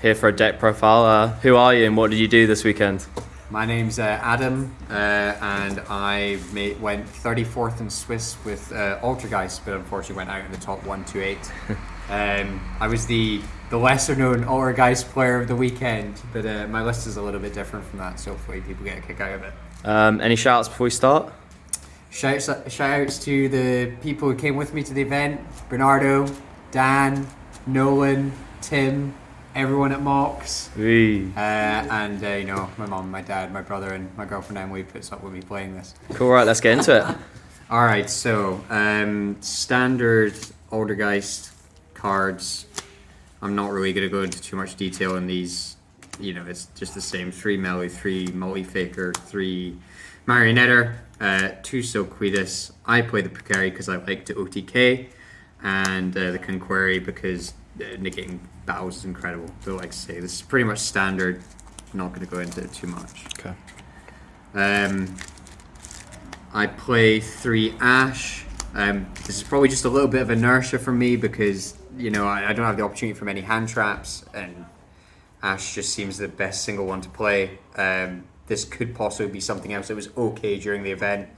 Here for a deck profile. Who are you and what did you do this weekend? My name's Adam, and I went 34th in Swiss with Altergeist, but unfortunately went out in the top 128. I was the lesser known Altergeist player of the weekend, but my list is a little bit different from that, so hopefully people get a kick out of it. Any shout outs before we start? Shout outs to the people who came with me to the event: Bernardo, Dan, Nolan, Tim, everyone at Mox, and my mum, my dad, my brother, and my girlfriend Emily puts up with me playing this. Cool, right, let's get into it. All right, so standard Altergeist cards. I'm not really going to go into too much detail on these. It's just the same: 3 melee, 3 multi-faker, 3 marionetter, 2 Silkweedus. I play the Precari because I like to OTK, and the Conqueri because negating battles is incredible. So like I say, this is pretty much standard. I'm not going to go into it too much. Okay. I play 3 Ash. This is probably just a little bit of inertia for me because I don't have the opportunity for many hand traps, and Ash just seems the best single one to play. This could possibly be something else that was okay during the event.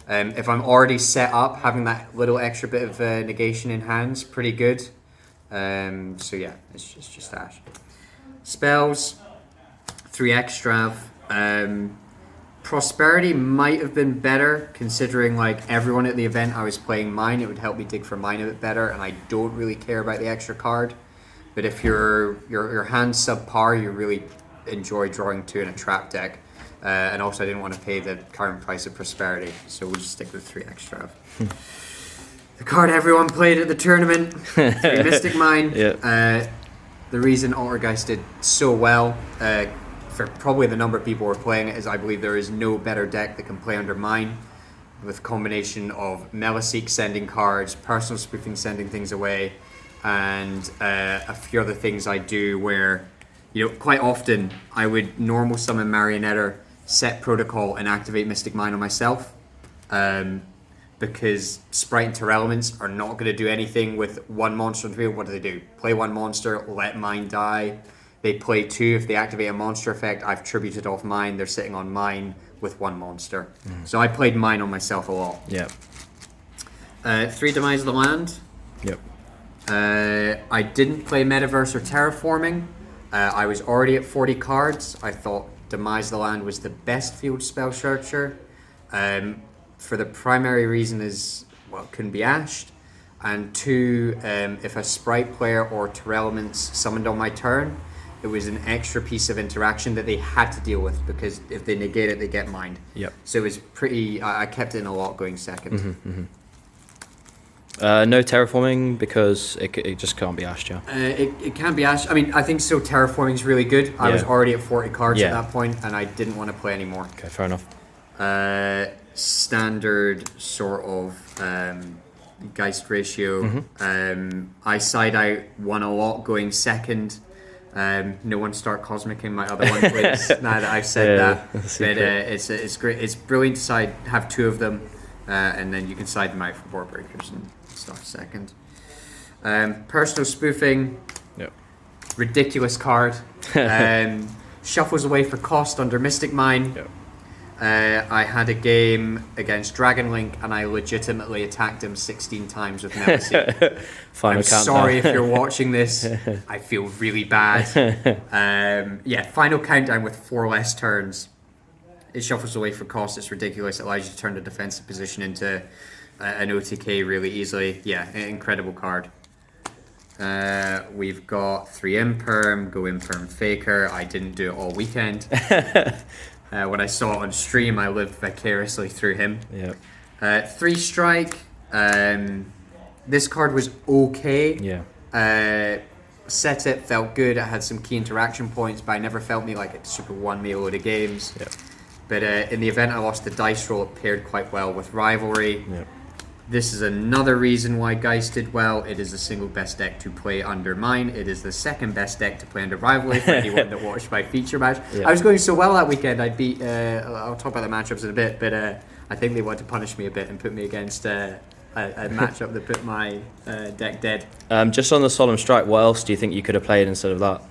If I'm already set up, having that little extra bit of negation in hand's pretty good. So yeah, it's just Ash. Spells, 3 Extrav. Prosperity might have been better considering like everyone at the event I was playing mine. It would help me dig for mine a bit better, and I don't really care about the extra card. But if your hand's subpar, you really enjoy drawing 2 in a trap deck. And also I didn't want to pay the current price of Prosperity, so we'll just stick with 3 Extrav. The card everyone played at the tournament, 3 Mystic Mine. Yep. The reason Altergeist did so well, for probably the number of people who are playing it, is I believe there is no better deck that can play under Mine, with a combination of Meliseek sending cards, personal spoofing sending things away, and a few other things I do where, quite often I would normal summon Marionetter, set Protocol, and activate Mystic Mine on myself. Because Sprite and Terelements are not going to do anything with 1 monster on the field. What do? Play 1 monster, let mine die. They play 2. If they activate a monster effect, I've tributed off mine. They're sitting on mine with 1 monster. So I played mine on myself a lot. Yep. 3 Demise of the Land. Yep. I didn't play Metaverse or Terraforming. I was already at 40 cards. I thought Demise of the Land was the best field spell searcher. For the primary reason is, it couldn't be ashed. And 2, if a Sprite player or Terelements summoned on my turn, it was an extra piece of interaction that they had to deal with, because if they negate it, they get mined. Yep. So it was pretty, I kept it in a lot going second. No terraforming because it just can't be ashed, yeah. It can be ashed. I mean, I think so. Terraforming is really good. I was already at 40 cards at that point, and I didn't want to play anymore. Okay, fair enough. Standard sort of Geist ratio. I side out one a lot going second. No one start cosmicing my other one, please. Now that I've said that, but it's great. It's brilliant to have 2 of them, and then you can side them out for board breakers and stuff second. Personal spoofing. Yep. Ridiculous card. Shuffles away for cost under Mystic Mine. Yep. I had a game against Dragon Link and I legitimately attacked him 16 times with Meliseek. I'm sorry if you're watching this. I feel really bad. Final countdown with 4 less turns. It shuffles away for cost. It's ridiculous. It allows you to turn the defensive position into an OTK really easily. Yeah, incredible card. We've got 3 Imperm, go Imperm Faker. I didn't do it all weekend. When I saw it on stream, I lived vicariously through him. Yep. 3 Strike. This card was okay. Yeah. Set it, felt good. It had some key interaction points, but I never felt like it super won me a load of games. Yep. But in the event I lost the dice roll, it paired quite well with Rivalry. Yep. This is another reason why Geist did well. It is the single best deck to play under Mine. It is the second best deck to play under Rivalry for anyone that watched my feature match. Yeah. I was going so well that weekend. I beat, I'll talk about the matchups in a bit, but I think they wanted to punish me a bit and put me against a matchup that put my deck dead. Just on the Solemn Strike, what else do you think you could have played instead of that?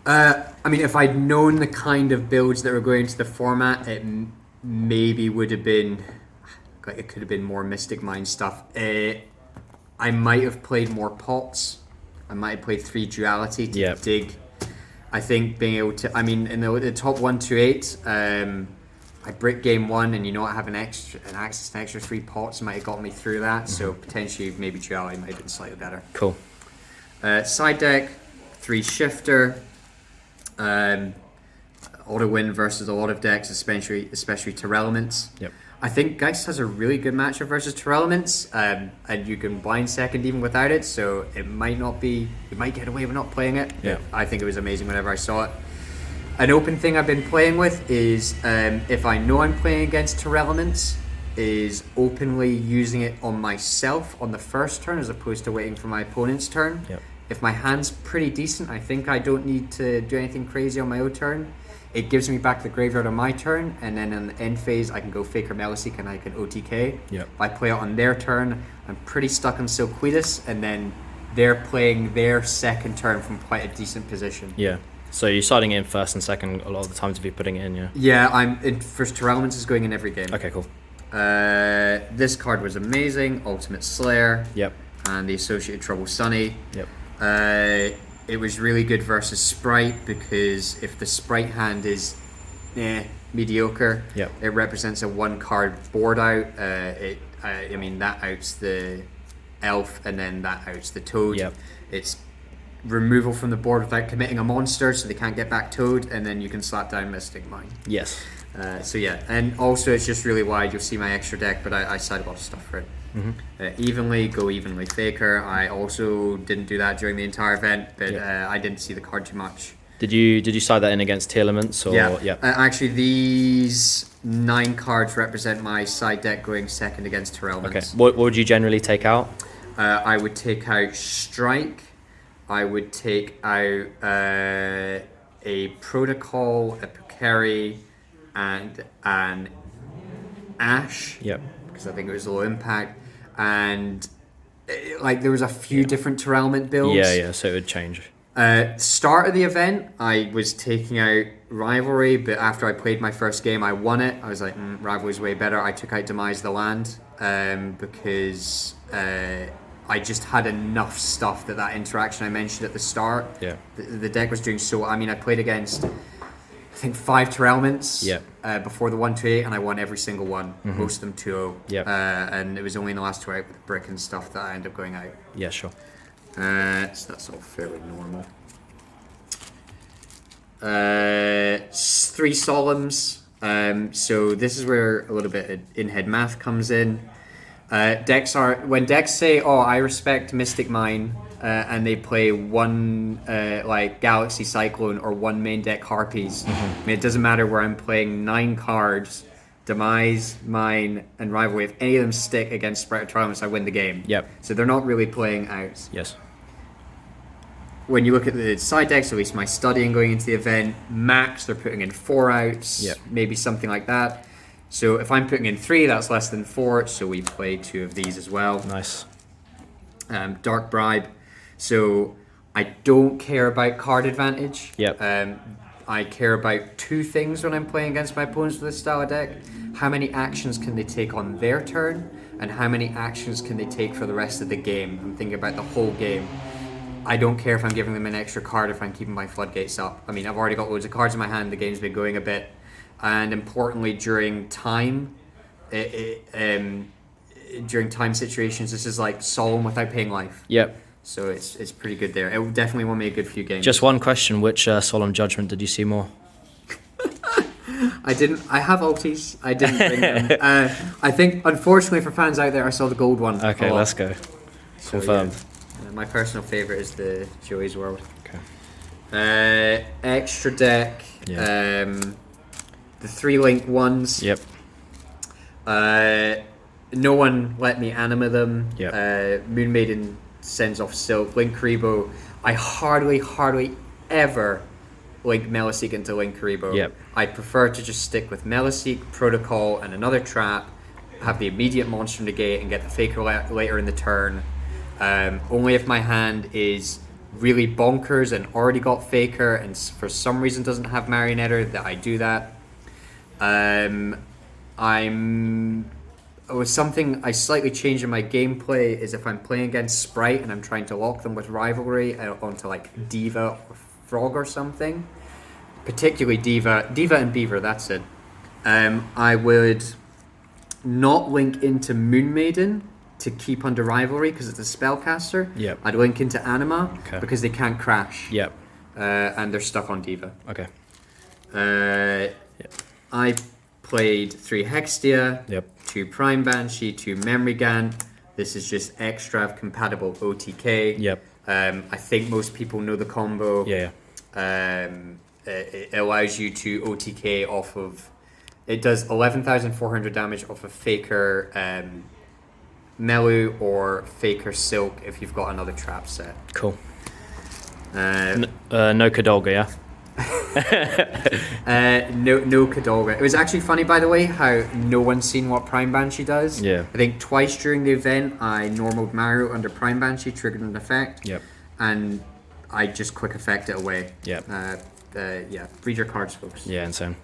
I mean, if I'd known the kind of builds that were going into the format, it maybe would have been. It could have been more Mystic Mind stuff. I might have played more pots. I might have played 3 duality to dig. I think being able to. I mean, in the top 128, I brick game 1, and I have an access to extra 3 pots might have got me through that. Mm-hmm. So potentially, maybe duality might have been slightly better. Cool. Side deck, 3 shifter. Auto win versus a lot of decks, especially Terelements. Yep. I think Geist has a really good matchup versus Terelements, and you can blind second even without it, so it might not be. You might get away with not playing it. Yeah. I think it was amazing whenever I saw it. An open thing I've been playing with is if I know I'm playing against Terelements, is openly using it on myself on the first turn as opposed to waiting for my opponent's turn. Yep. If my hand's pretty decent, I think I don't need to do anything crazy on my own turn. It gives me back the graveyard on my turn, and then in the end phase, I can go Faker Meliseek and I can OTK. Yep. If I play it on their turn, I'm pretty stuck on Silquidus, and then they're playing their second turn from quite a decent position. Yeah. So you're starting in first and second a lot of the times if you're putting it in, yeah? Yeah, first Terelements is going in every game. Okay, cool. This card was amazing, Ultimate Slayer. Yep. And the associated Trouble Sunny. Yep. It was really good versus Sprite because if the Sprite hand is mediocre, yep, it represents a 1 card board out. I mean, that outs the Elf and then that outs the Toad. Yep. It's removal from the board without committing a monster, so they can't get back Toad, and then you can slap down Mystic Mind. Yes. So yeah, and also it's just really wide. You'll see my extra deck, but I side a lot of stuff for it. Mm-hmm. Evenly Faker. I also didn't do that during the entire event, but I didn't see the card too much. Did you side that in against tier elements or? Yeah. Actually, these 9 cards represent my side deck going second against Terelements. Okay. What would you generally take out? I would take out Strike. I would take out a Protocol, a Pukeri, and an Ash. Yep. Because I think it was low impact, and there was a few different Terelement builds. Yeah. So it would change. Start of the event, I was taking out Rivalry, but after I played my first game, I won it. I was like, Rivalry's way better. I took out Demise the Land because I just had enough stuff that interaction I mentioned at the start. Yeah. The deck was doing so. I mean, I played against, I think, 5 Terelements before the 1-2-8, and I won every single one. Mm-hmm. Most of them 2-0. Yeah. And it was only in the last 2 out with the brick and stuff that I ended up going out. Yeah, sure. So that's all fairly normal. 3 Solemns. So this is where a little bit of in-head math comes in. When decks say, "Oh, I respect Mystic Mine," and they play 1 Galaxy Cyclone or 1 main deck Harpies. Mm-hmm. I mean, it doesn't matter where I'm playing 9 cards, Demise, Mine, and Rivalry. If any of them stick against Sprite or Terelements, I win the game. Yep. So they're not really playing outs. Yes. When you look at the side decks, at least my studying going into the event, max they're putting in 4 outs, maybe something like that. So if I'm putting in 3, that's less than 4, so we play 2 of these as well. Nice. Dark Bribe. So I don't care about card advantage. Yep. I care about 2 things when I'm playing against my opponents with this style of deck. How many actions can they take on their turn, and how many actions can they take for the rest of the game? I'm thinking about the whole game. I don't care if I'm giving them an extra card if I'm keeping my floodgates up. I mean, I've already got loads of cards in my hand. The game's been going a bit. And importantly, during time situations, this is like Solemn without paying life. Yep. So it's pretty good there. It definitely won me a good few games. Just one question: which Solemn Judgment did you see more? I didn't. I have ultis. I didn't bring them. I think, unfortunately for fans out there, I saw the gold one. Okay, let's go. So, confirmed. Yeah. My personal favorite is the Joey's World. Okay. Extra deck. Yeah. The 3 link ones. Yep. No one let me anima them. Yep. Moon Maiden sends off Silk. Link Karibo. I hardly ever link Meliseek into Link Karibo. Yep. I prefer to just stick with Meliseek, Protocol, and another trap, have the immediate monster negate, and get the Faker later in the turn. Only if my hand is really bonkers and already got Faker and for some reason doesn't have Marionetter, that I do that. Something I slightly changed in my gameplay is if I'm playing against Sprite and I'm trying to lock them with rivalry onto like Diva or Frog or something, particularly Diva and Beaver, that's it. I would not link into Moon Maiden to keep under rivalry because it's a spellcaster. Yep. I'd link into Anima because they can't crash. Yep. And they're stuck on Diva. Okay. Yep. I played 3 Hextia, Yep. 2 Prime Banshee, 2 Memory Gant. This is just extra compatible OTK. Yep. I think most people know the combo. Yeah. It allows you to OTK off of. It does 11,400 damage off of Faker Melu or Faker Silk if you've got another trap set. Cool. No Kadolga, yeah? No Kadolga. It was actually funny, by the way, how no one's seen what Prime Banshee does. Yeah. I think twice during the event I normaled Mario under Prime Banshee, triggered an effect. Yep. And I just quick effect it away. Yep. Read your cards, folks. Yeah, insane.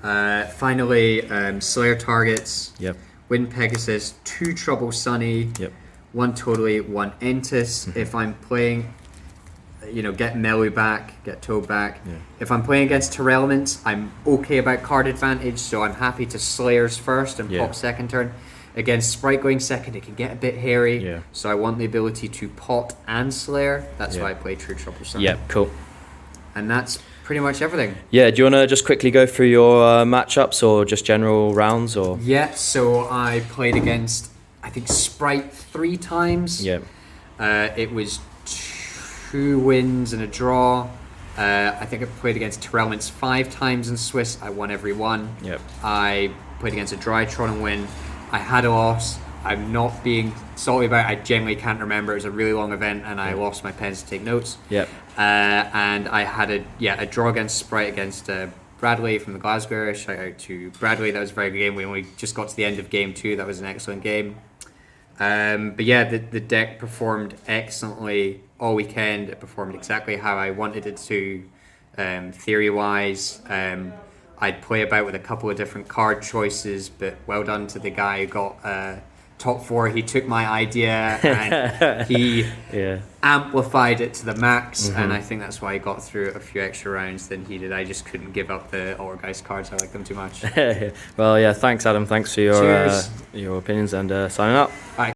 Finally, Slayer targets. Yep. Wind Pegasus, 2 Trouble Sunny. Yep. 1 Totally, 1 Entis. If I'm playing, get Melu back, get Toad back. Yeah. If I'm playing against Tearlaments, I'm okay about card advantage, so I'm happy to Slayers first and pop second turn. Against Sprite going second, it can get a bit hairy. Yeah. So I want the ability to pot and Slayer. That's why I play True Trouble Sunny. Yeah, cool. And that's pretty much everything. Yeah, do you want to just quickly go through your matchups or just general rounds? Or Yeah, so I played against, I think, Sprite 3 times. Yeah. It was 2 wins and a draw. I think I played against Tearlaments 5 times in Swiss. I won every one. Yep. I played against a Drytron and win. I had a loss. I'm not being salty about it. I genuinely can't remember. It was a really long event and I lost my pens to take notes. Yep. And I had a draw against Sprite against Bradley from the Glasgow area. Shout out to Bradley. That was a very good game. We only just got to the end of game 2. That was an excellent game. But yeah, the deck performed excellently all weekend. It performed exactly how I wanted it to, theory-wise. I'd play about with a couple of different card choices, but well done to the guy who got top 4. He took my idea and he amplified it to the max, and I think that's why he got through a few extra rounds than he did. I just couldn't give up the Altergeist cards. I like them too much. Well, yeah, thanks, Adam. Thanks for your opinions and signing up. Bye.